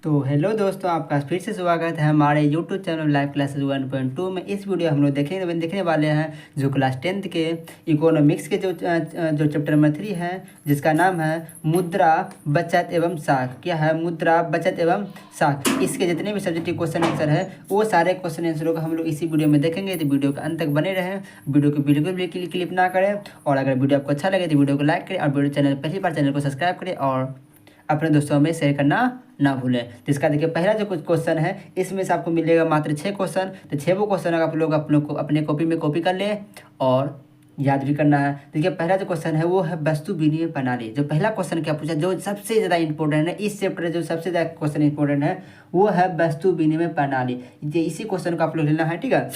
तो हेलो दोस्तों, आपका फिर से स्वागत है हमारे यूट्यूब चैनल लाइव क्लासेस 1.2 में। इस वीडियो हम लोग देखने वाले हैं जो क्लास 10th के इकोनॉमिक्स के जो चैप्टर नंबर 3 है, जिसका नाम है मुद्रा, बचत एवं साख। क्या है? मुद्रा, बचत एवं साख। इसके जितने भी सब्जेक्ट के क्वेश्चन आंसर है वो सारे क्वेश्चन आंसरों को हम लोग इसी वीडियो में देखेंगे। तो वीडियो के अंत तक बने रहें, वीडियो को बिल्कुल भी क्लिप ना करें। और अगर वीडियो आपको अच्छा लगे तो वीडियो को लाइक करें और वीडियो पहली बार चैनल को सब्सक्राइब करें और अपने दोस्तों में शेयर करना ना भूलें। तो इसका देखिए पहला जो कुछ क्वेश्चन है, इसमें से आपको मिलेगा मात्र 6 क्वेश्चन। तो 6 क्वेश्चन आप लोग अपने कॉपी में कॉपी कर लें और याद भी करना है। देखिए पहला जो क्वेश्चन है वो है वस्तु विनिमय प्रणाली। जो पहला क्वेश्चन क्या पूछा, जो सबसे ज़्यादा इंपॉर्टेंट है इस चैप्टर, जो सबसे ज़्यादा क्वेश्चन इंपॉर्टेंट है वो है वस्तु विनिमय प्रणाली। इसी क्वेश्चन को आप लोग लेना है, ठीक है।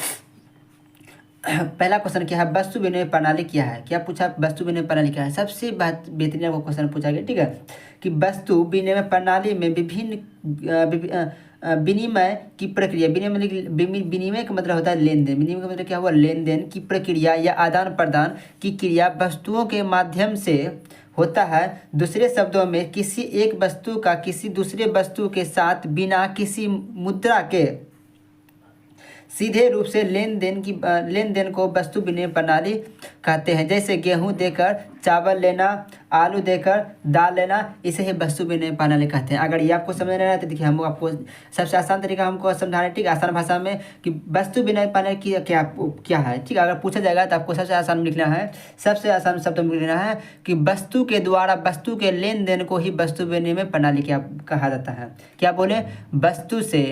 पहला क्वेश्चन क्या है, वस्तु विनिमय प्रणाली क्या है? क्या पूछा, वस्तु विनिमय प्रणाली क्या है? सबसे बेहतरीन आपको क्वेश्चन पूछा गया, ठीक है, कि वस्तु विनिमय प्रणाली में विभिन्न विनिमय की प्रक्रिया। विनिमय का मतलब होता है लेन देन। विनिमय का मतलब क्या हुआ? लेन देन की प्रक्रिया या आदान प्रदान की क्रिया वस्तुओं के माध्यम से होता है। दूसरे शब्दों में किसी एक वस्तु का किसी दूसरे वस्तु के साथ बिना किसी मुद्रा के सीधे रूप से लेन देन को वस्तु विनिमय प्रणाली कहते हैं। जैसे गेहूं देकर चावल लेना, आलू देकर दाल लेना, इसे ही वस्तु विनिमय प्रणाली कहते हैं। अगर ये आपको समझ नहीं आया तो देखिए हम आपको सबसे आसान तरीका हमको समझा रहे हैं, ठीक है, आसान भाषा में, कि वस्तु विनिमय प्रणाली की क्या है, ठीक है। अगर पूछा जाएगा तो आपको सबसे आसान लिखना है, सबसे आसान शब्द में लिखना है कि वस्तु के द्वारा वस्तु के लेन देन को ही वस्तु विनिमय प्रणाली क्या कहा जाता है। क्या बोले? वस्तु से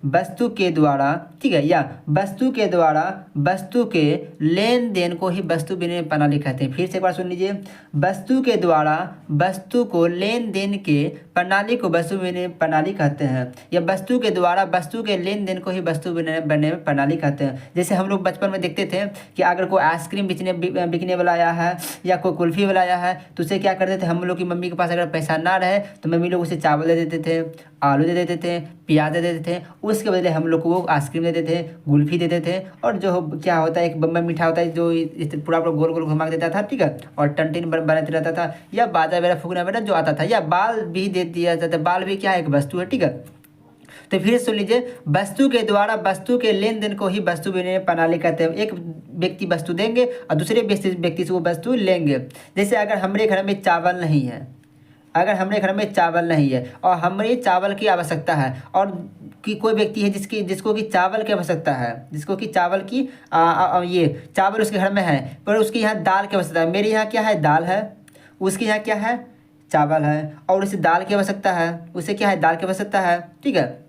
वस्तु के द्वारा, ठीक है, या वस्तु के द्वारा वस्तु के लेन देन को ही वस्तु विनिमय प्रणाली कहते हैं। फिर से एक बार सुन लीजिए, वस्तु के द्वारा वस्तु को लेन देन के प्रणाली को वस्तु विनिमय प्रणाली कहते हैं, या वस्तु के द्वारा वस्तु के लेन देन को ही वस्तु विनिमय प्रणाली कहते हैं। जैसे हम लोग बचपन में देखते थे कि अगर कोई आइसक्रीम बिकने वाला आया है या कोई कुल्फी वाला आया है तो उसे क्या करते थे, हम लोग की मम्मी के पास अगर पैसा ना रहे तो मम्मी लोग उसे चावल दे देते थे, आलू दे देते थे, प्याज दे देते थे। उसके बदले हम लोग को वो आइसक्रीम देते थे, कुल्फी देते थे, और जो क्या होता है एक बम्बई मीठा होता है जो पूरा गोल गोल घुमा देता था, ठीक है, और टंटिन बनाते रहता था, या बाजा वगैरह फूकना वगैरह जो आता था, या बाल भी दे दिया जाता है। बाल भी क्या है? एक वस्तु है, ठीक है। तो फिर सुन लीजिए, वस्तु के द्वारा वस्तु के लेन देन को ही वस्तु विनिमय प्रणाली कहते हैं। एक व्यक्ति वस्तु देंगे और दूसरे व्यक्ति से वो वस्तु लेंगे। जैसे अगर हमारे घर में चावल नहीं है, और हमें चावल की आवश्यकता है, और कि कोई व्यक्ति है जिसको कि चावल की आवश्यकता है, जिसको कि चावल की ये चावल उसके घर में है, पर उसके यहाँ दाल की आवश्यकता है। मेरे यहाँ क्या है? दाल है। उसके यहाँ क्या है? चावल है। और उसे दाल की आवश्यकता है, उसे क्या है? दाल की आवश्यकता है, ठीक है।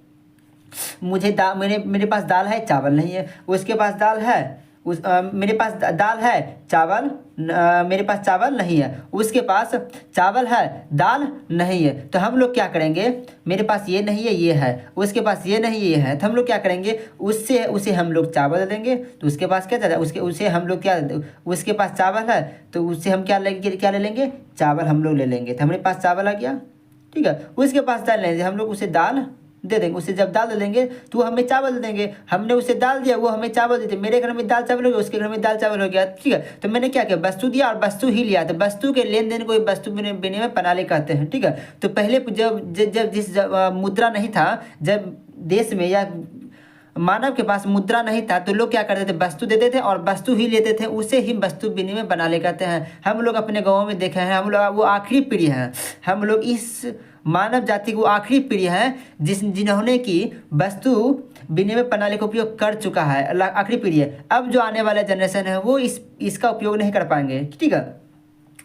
मेरे पास दाल है, चावल नहीं है। उसके पास दाल है, मेरे पास दाल है, चावल मेरे पास चावल नहीं है। उसके पास चावल है, दाल नहीं है। तो हम लोग क्या करेंगे? मेरे पास ये नहीं है, ये है। उसके पास ये नहीं, ये है। तो हम लोग क्या करेंगे? उसे हम लोग चावल दे देंगे। तो उसके पास क्या चावल, उसे हम लोग क्या, उसके पास चावल है तो उससे हम क्या ले लेंगे? चावल हम लोग ले लेंगे। तो हमारे पास चावल आ गया, ठीक है। उसके पास दाल लेंगे, हम लोग उसे दाल दे देंगे। उसे जब दाल दे देंगे तो वो हमें चावल दे देंगे। हमने उसे दाल दिया, वो हमें चावल देते। मेरे घर में दाल चावल हो गया, उसके घर में दाल चावल हो गया, ठीक है। तो मैंने क्या किया? वस्तु दिया और वस्तु ही लिया। तो वस्तु के लेन देन को वस्तु विनिमय प्रणाली कहते हैं, ठीक है। तो पहले जब मुद्रा नहीं था, जब देश में या मानव के पास मुद्रा नहीं था, तो लोग क्या करते थे? वस्तु देते थे और वस्तु ही लेते थे। उसे ही वस्तु विनिमय प्रणाली कहते हैं। हम लोग अपने गाँव में देखे हैं, हम लोग वो आखिरी पीढ़ी है, हम लोग इस मानव जाति को आखिरी पीढ़ी है जिन्होंने की वस्तु विनिमय प्रणाली का उपयोग कर चुका है। आखिरी पीढ़ी है। अब जो आने वाला जनरेशन है वो इसका उपयोग नहीं कर पाएंगे, ठीक है।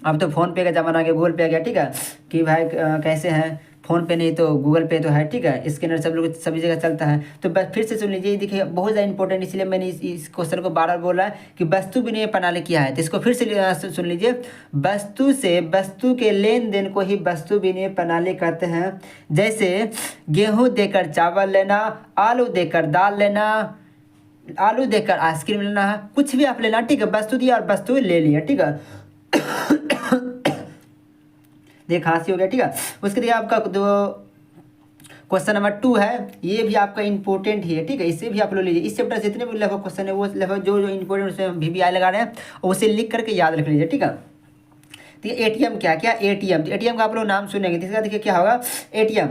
अब तो फ़ोन पे का ज़माना आ गया, गूगल पे आ गया, ठीक है, कि भाई कैसे हैं, फ़ोन पे नहीं तो गूगल पे तो है, ठीक है। स्कैनर सब लोग सभी जगह चलता है। तो बस फिर से सुन लीजिए, देखिए बहुत ज़्यादा इंपॉर्टेंट, इसलिए मैंने इस क्वेश्चन को बार बार बोल रहा है कि वस्तु विनिमय प्रणाली क्या है। तो इसको फिर से सुन लीजिए, वस्तु से वस्तु के लेन देन को ही वस्तु विनिमय प्रणाली कहते हैं। जैसे गेहूँ देकर चावल लेना, आलू देकर दाल लेना, आलू देकर आइसक्रीम लेना, कुछ भी आप लेना, ठीक है। वस्तु दिया और वस्तु ले लिया, ठीक है। देख खांसी हो गया, ठीक है। उसके लिए आपका जो क्वेश्चन नंबर 2 है, ये भी आपका इंपॉर्टेंट ही है, ठीक है। इसे भी आप लोग लीजिए। इस चैप्टर से जितने भी लगभग क्वेश्चन है वो लगभग जो इंपॉर्टेंट उसमें VBI लगा रहे हैं और उसे लिख करके याद रख लीजिए, ठीक है। ठीक है, एटीएम क्या एटीएम, तो एटीएम का आप लोग नाम सुनेंगे। इसका देखिए क्या होगा, एटीएम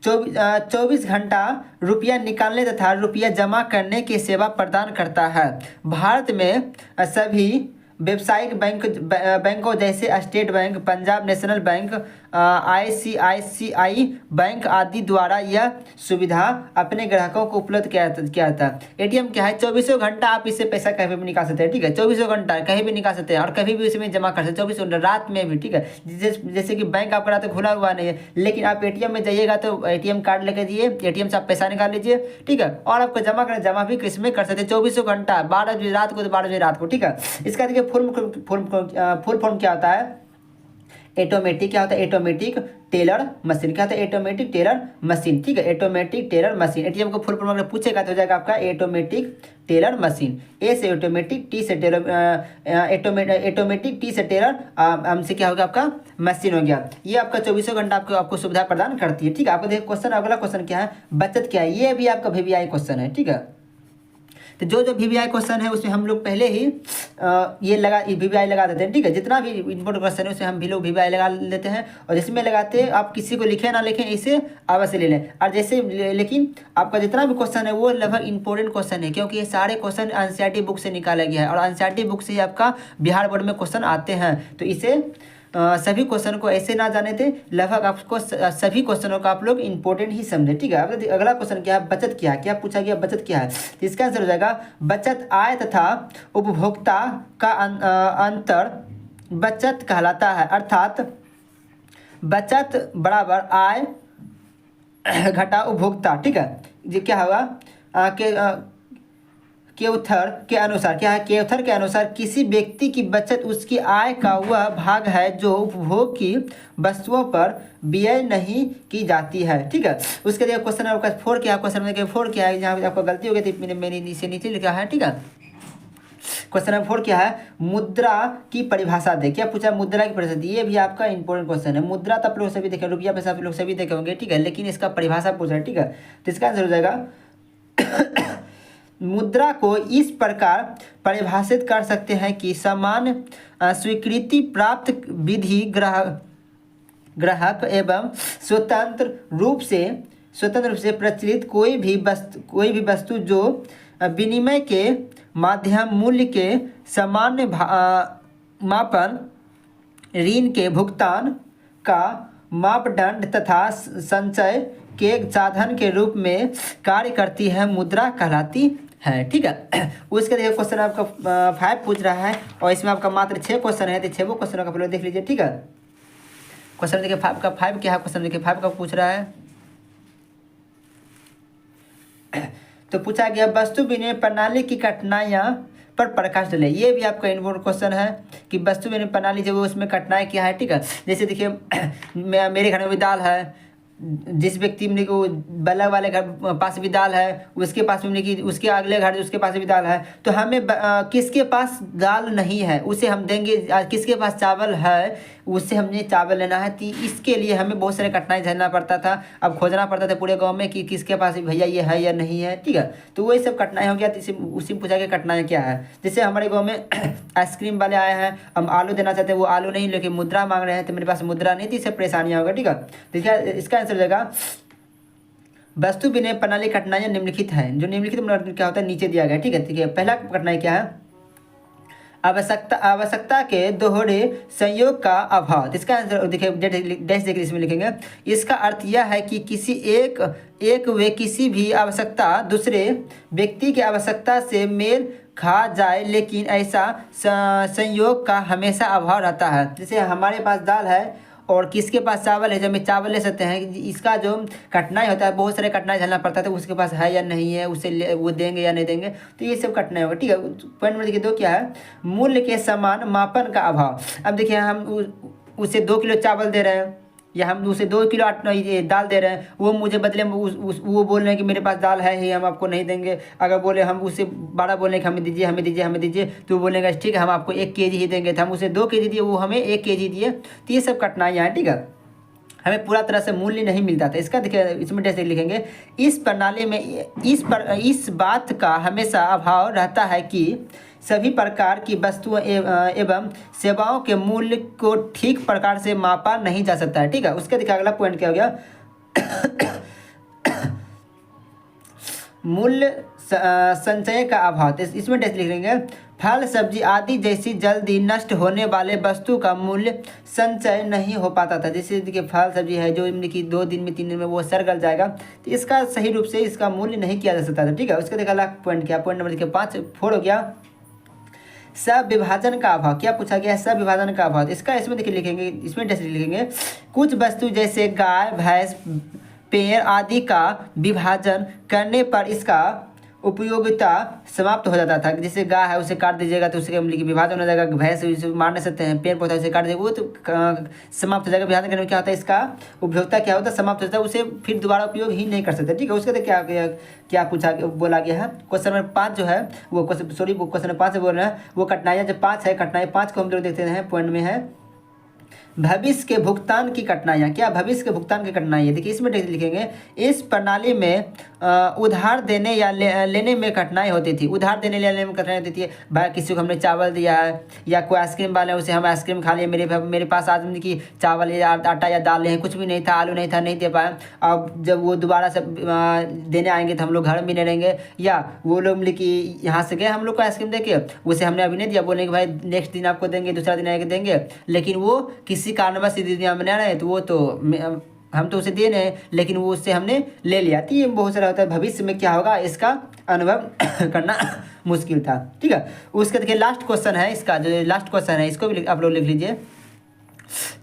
24 घंटा रुपया निकालने तथा रुपया जमा करने की सेवा प्रदान करता है। भारत में सभी व्यावसायिक बैंकों जैसे state bank, Punjab national bank, ICICI bank आदि द्वारा यह सुविधा अपने ग्राहकों को उपलब्ध किया था। एटीएम क्या है, 24 घंटा आप इससे पैसा कहीं भी निकाल सकते हैं। ठीक है, 24 घंटा कहीं भी निकाल सकते हैं और कभी भी इसमें जमा कर सकते हैं, 24 घंटा रात में भी। ठीक है, जैसे कि बैंक आपका रात खुला हुआ नहीं है, लेकिन आप एटीएम में जाइएगा तो एटीएम कार्ड लेकर जाइए, एटीएम से आप पैसा निकाल लीजिए। ठीक है, और आपको जमा भी किसमें कर सकते हैं, 24 घंटा, 12 बजे रात को तो 12 बजे रात को। ठीक है, इसका देखिए फुल फॉर्म क्या होता है, ऑटोमेटिक क्या होता है, ऑटोमेटिक टेलर मशीन। क्या होता है, ऑटोमेटिक टेलर मशीन। ठीक है, ऑटोमेटिक टेलर मशीन। एटीएम को फुल फॉर्म अगर पूछेगा तो हो जाएगा आपका ऑटोमेटिक टेलर मशीन। ए से ऑटोमेटिक, टी से टेलर, ऑटोमेटिक, टी से टेलर, एम से क्या होगा आपका मशीन हो गया। ये आपका 24 घंटा आपको सुविधा प्रदान करती है। ठीक है, आपको देखिए क्वेश्चन, अगला क्वेश्चन क्या है, बचत क्या है, ये भी आपका VVI क्वेश्चन है। ठीक है, तो जो VVI क्वेश्चन है उसमें हम लोग पहले ही ये VVI लगा देते हैं। ठीक है, जितना भी इंपॉर्टेंट क्वेश्चन है उसमें हम भी लोग VVI लगा लेते हैं, और जिसमें लगाते हैं आप किसी को लिखें ना लिखें इसे अवश्य ले लें। और जैसे लेकिन आपका जितना भी क्वेश्चन है वो लगभग इंपॉर्टेंट क्वेश्चन है, क्योंकि ये सारे क्वेश्चन NCERT बुक से निकाला गया है, और NCERT बुक से ही आपका बिहार बोर्ड में क्वेश्चन आते हैं। तो इसे सभी क्वेश्चन को ऐसे ना जाने थे, लगभग आपको सभी क्वेश्चनों का आप लोग इंपॉर्टेंट ही समझे। ठीक है, अब अगला क्वेश्चन क्या है, बचत क्या है, क्या पूछा गया, बचत क्या है। तो इसका आंसर हो जाएगा, बचत आय तथा उपभोक्ता का अंतर बचत कहलाता है। अर्थात बचत बराबर आय घटा उपभोक्ता। ठीक है, ये क्या होगा, केउथर के अनुसार क्या है, केउथर के अनुसार किसी व्यक्ति की बचत उसकी आय का वह भाग है जो उपभोग की वस्तुओं पर व्यय नहीं की जाती है। ठीक है, उसके लिए क्वेश्चन आपका 4 क्या है, क्वेश्चन में 4 क्या है, यहाँ आपको गलती हो गई थी, मैंने नीचे लिखा है। ठीक है, क्वेश्चन नंबर 4 क्या है, मुद्रा की परिभाषा दे। क्या पूछा, मुद्रा की परिभाषा दी, ये भी आपका इंपॉर्टेंट क्वेश्चन है। मुद्रा तो आप लोग सभी देखे, रुपया पैसा आप लोग सभी देखे होंगे। ठीक है, लेकिन इसका परिभाषा पूछ रहा है। ठीक है, तो इसका आंसर हो जाएगा मुद्रा को इस प्रकार परिभाषित कर सकते हैं कि सामान्य स्वीकृति प्राप्त विधि ग्राहक एवं स्वतंत्र रूप से प्रचलित कोई भी वस्तु जो विनिमय के माध्यम मूल्य के सामान्य मापन, ऋण के भुगतान का मापदंड तथा संचय के साधन के रूप में कार्य करती है, मुद्रा कहलाती है। ठीक है, उसके देखिए क्वेश्चन आपका 5 पूछ रहा है, और इसमें आपका मात्र 6 क्वेश्चन है, तो 6 क्वेश्चन का पहले देख लीजिए। ठीक है, क्वेश्चन देखिए 5 क्या है, क्वेश्चन देखिए 5 का पूछ रहा है। तो पूछा गया, वस्तु विनिमय प्रणाली की कठिनाइयाँ पर प्रकाश डाले। ये भी आपका इम्पोर्टेंट क्वेश्चन है कि वस्तु विनिमय प्रणाली जो उसमें कठिनाई क्या है। ठीक है, जैसे देखिए मेरे घर में भी दाल है, जिस व्यक्ति में को बल्लभ वाले घर पास भी दाल है, उसके पास में कि उसके अगले घर उसके पास भी दाल है, तो हमें किसके पास दाल नहीं है उसे हम देंगे, किसके पास चावल है उससे हमने चावल लेना है। तो इसके लिए हमें बहुत सारे कठिनाई झेलना पड़ता था, अब खोजना पड़ता था पूरे गांव में कि किसके पास भैया ये है या नहीं है। ठीक है, तो वही सब कठिनाई हो गया। तो उसी में पूछा गया कठिनाई क्या है। जैसे हमारे गाँव में आइसक्रीम वाले आए हैं, हम आलू देना चाहते हैं, वो आलू नहीं लेकिन मुद्रा मांग रहे हैं, तो मेरे पास मुद्रा नहीं थी, इससे परेशानियाँ होगा। ठीक है, देखिए इसका आंसर हो जाएगा, वस्तु विनिमय प्रणाली कठिनाइयाँ निम्नलिखित है। जो निम्नलिखित क्या होता है नीचे दिया गया। ठीक है, ठीक है, पहला कठिनाई क्या है, आवश्यकता के दोहरे संयोग का अभाव। इसका आंसर देखिए डैश देखिए इसमें लिखेंगे। इसका अर्थ यह है कि किसी भी आवश्यकता दूसरे व्यक्ति की आवश्यकता से मेल खा जाए, लेकिन ऐसा संयोग का हमेशा अभाव रहता है। जैसे हमारे पास दाल है और किसके पास चावल है, जब हम चावल ले सकते हैं, इसका जो कठिनाई होता है, बहुत सारे कठिनाई झेलना पड़ता है, तो उसके पास है या नहीं है, उसे वो देंगे या नहीं देंगे, तो ये सब कठिनाई होगा। ठीक है, पॉइंट नंबर देखिए 2 क्या है, मूल्य के समान मापन का अभाव। अब देखिए हम उसे 2 किलो चावल दे रहे हैं, या हम उसे 2 किलो दाल दे रहे हैं, वो मुझे बदले में वो बोल रहे हैं कि मेरे पास दाल है ही, हम आपको नहीं देंगे। अगर बोले हम उसे 12 बोले कि हमें दीजिए हमें दीजिए हमें दीजिए, तो वो बोलेगा ठीक है हम आपको 1 केजी ही देंगे, तो हम उसे 2 केजी दिए, वो हमें 1 केजी दिए। तो ये सब कठिनाइयाँ हैं। ठीक है, हमें पूरा तरह से मूल्य नहीं मिलता था। इसका देखिए इसमें जैसे लिखेंगे, इस प्रणाली में इस बात का हमेशा अभाव रहता है कि सभी प्रकार की वस्तुओं एवं सेवाओं के मूल्य को ठीक प्रकार से मापा नहीं जा सकता है। ठीक है, उसके देखिए अगला पॉइंट क्या हो गया मूल्य संचय का अभाव। तो इसमें टेस्ट लिख लेंगे फल सब्जी आदि जैसी जल्दी नष्ट होने वाले वस्तु का मूल्य संचय नहीं हो पाता था। जैसे देखिए फल सब्जी है जो कि 2 दिन में 3 दिन में वो सड़ गल जाएगा, तो इसका सही रूप से इसका मूल्य नहीं किया जा सकता था। ठीक है, उसका देखा अगला पॉइंट क्या, पॉइंट नंबर देखिए 4 हो गया सब विभाजन का अभाव। क्या पूछा गया है, सब विभाजन का अभाव। इसका इसमें देखिए लिखेंगे, इसमें टेस्ट लिखेंगे कुछ वस्तु जैसे गाय भैंस पेड़ आदि का विभाजन करने पर इसका उपयोगिता समाप्त हो जाता था। जैसे गाय है उसे काट दीजिएगा तो उसके विभाजन हो जाएगा, भैंस उसे मार नहीं सकते हैं, पेड़ पौधा उसे काट दीजिएगा वो तो समाप्त हो जाएगा। विभाजन करने में क्या होता है, इसका उपयोगिता क्या होता है, समाप्त हो जाता है, उसे फिर दोबारा उपयोग ही नहीं कर सकते। ठीक है, उसके लिए क्या पूछा बोला गया है। क्वेश्चन नंबर 5 जो है वो क्वेश्चन नंबर 5 से बोल रहे हैं वो कठिनाइयाँ जो 5 है, कठिनाई 5 को हम लोग देखते हैं पॉइंट में है भविष्य के भुगतान की कठिनाइयाँ। क्या भविष्य के भुगतान की कठिनाई है, देखिए इसमें लिखेंगे इस प्रणाली में उधार देने या लेने में कठिनाई होती थी। उधार देने या लेने में कठिनाई होती थी। भाई किसी को हमने चावल दिया है या कोई आइसक्रीम वाले उसे हम आइसक्रीम खा लिए, मेरे पास आज की चावल या आटा या दाल है, कुछ भी नहीं था, आलू नहीं था, नहीं दे पाए। अब जब वो दोबारा से देने आएंगे तो हम लोग घर में नहीं रहेंगे, या वो लोग मतलब कि यहाँ से गए हम लोग को आइसक्रीम दे के उसे हमने अभी नहीं दिया, बोलेंगे भाई नेक्स्ट दिन आपको देंगे, दूसरा दिन आएंगे देंगे, लेकिन वो किसी कारणवश इस दुनिया में नहीं रहे तो वो तो हम तो उसे दे रहे हैं लेकिन वो उससे हमने ले लिया। तो ये बहुत सारा होता है, भविष्य में क्या होगा इसका अनुभव करना मुश्किल था। ठीक है, उसके देखिए लास्ट क्वेश्चन है, इसका जो लास्ट क्वेश्चन है इसको भी आप लोग लिख लीजिए,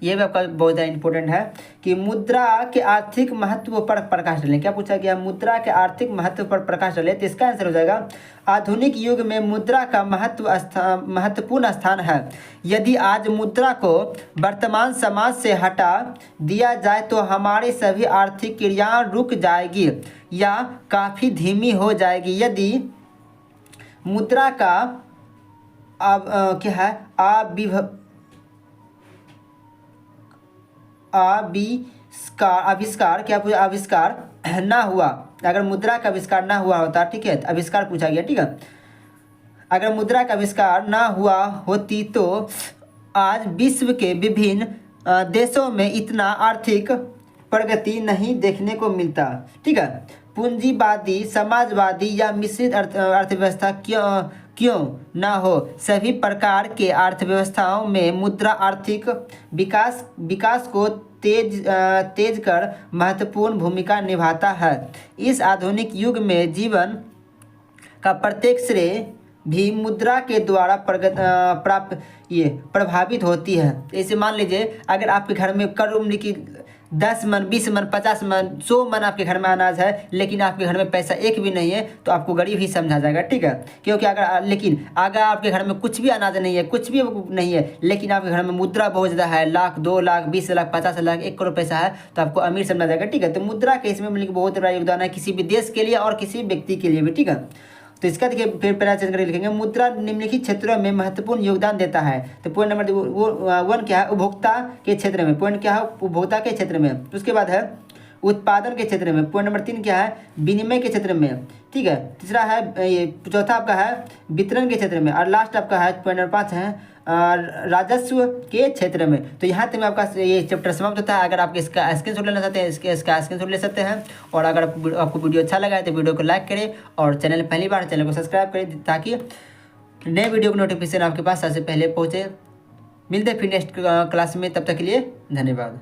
ये भी आपका बहुत ज़्यादा इंपॉर्टेंट है कि मुद्रा के आर्थिक महत्व पर प्रकाश डालें। क्या पूछा गया, मुद्रा के आर्थिक महत्व पर प्रकाश डालें। तो इसका आंसर हो जाएगा आधुनिक युग में मुद्रा का महत्वपूर्ण स्थान है। यदि आज मुद्रा को वर्तमान समाज से हटा दिया जाए तो हमारी सभी आर्थिक क्रियाएं रुक जाएगी या काफ़ी धीमी हो जाएगी। यदि मुद्रा का क्या है आविष्कार क्या पूछा, आविष्कार ना हुआ, अगर मुद्रा का आविष्कार ना हुआ होता, ठीक है, आविष्कार पूछा गया। ठीक है, अगर मुद्रा का आविष्कार ना हुआ होती तो आज विश्व के विभिन्न देशों में इतना आर्थिक प्रगति नहीं देखने को मिलता। ठीक है, पूंजीवादी समाजवादी या मिश्रित अर्थव्यवस्था क्यों ना हो, सभी प्रकार के अर्थव्यवस्थाओं में मुद्रा आर्थिक विकास को तेज कर महत्वपूर्ण भूमिका निभाता है। इस आधुनिक युग में जीवन का प्रत्येक श्रेय भी मुद्रा के द्वारा प्रभावित होती है। ऐसे मान लीजिए अगर आपके घर में करोड़ की 10 मन 20 मन 50 मन 100 मन आपके घर में अनाज है लेकिन आपके घर में पैसा एक भी नहीं है तो आपको गरीब ही समझा जाएगा। ठीक है, क्योंकि अगर आपके घर में कुछ भी अनाज नहीं है, कुछ भी नहीं है, लेकिन आपके घर में मुद्रा बहुत ज़्यादा है, 1 लाख 2 लाख 20 लाख 50 लाख 1 करोड़ पैसा है तो आपको अमीर समझा जाएगा। ठीक है, तो मुद्रा के इसमें मतलब बहुत बड़ा योगदान है किसी भी देश के लिए और किसी व्यक्ति के लिए भी। ठीक है, तो इसका देखिए फिर पहला चेंज करके लिखेंगे मुद्रा निम्नलिखित क्षेत्रों में महत्वपूर्ण योगदान देता है। तो पॉइंट नंबर 1 क्या है, उपभोक्ता के क्षेत्र में। पॉइंट क्या है, उपभोक्ता के क्षेत्र में। उसके बाद है उत्पादन के क्षेत्र में। पॉइंट नंबर 3 क्या है, विनिमय के क्षेत्र में। ठीक है, तीसरा है चौथा आपका है वितरण के क्षेत्र में, और लास्ट आपका है पॉइंट नंबर 5 है राजस्व के क्षेत्र में। तो यहाँ तक में आपका ये चैप्टर समाप्त होता है। अगर आप इसका स्क्रीनशॉट लेना चाहते हैं इसका स्क्रीनशॉट ले सकते हैं, और अगर आपको वीडियो अच्छा लगा है तो वीडियो को लाइक करें और चैनल पहली बार चैनल को सब्सक्राइब करें ताकि नए वीडियो की नोटिफिकेशन आपके पास सबसे पहले पहुँचे। मिलते हैं फिर नेक्स्ट क्लास में, तब तक के लिए धन्यवाद।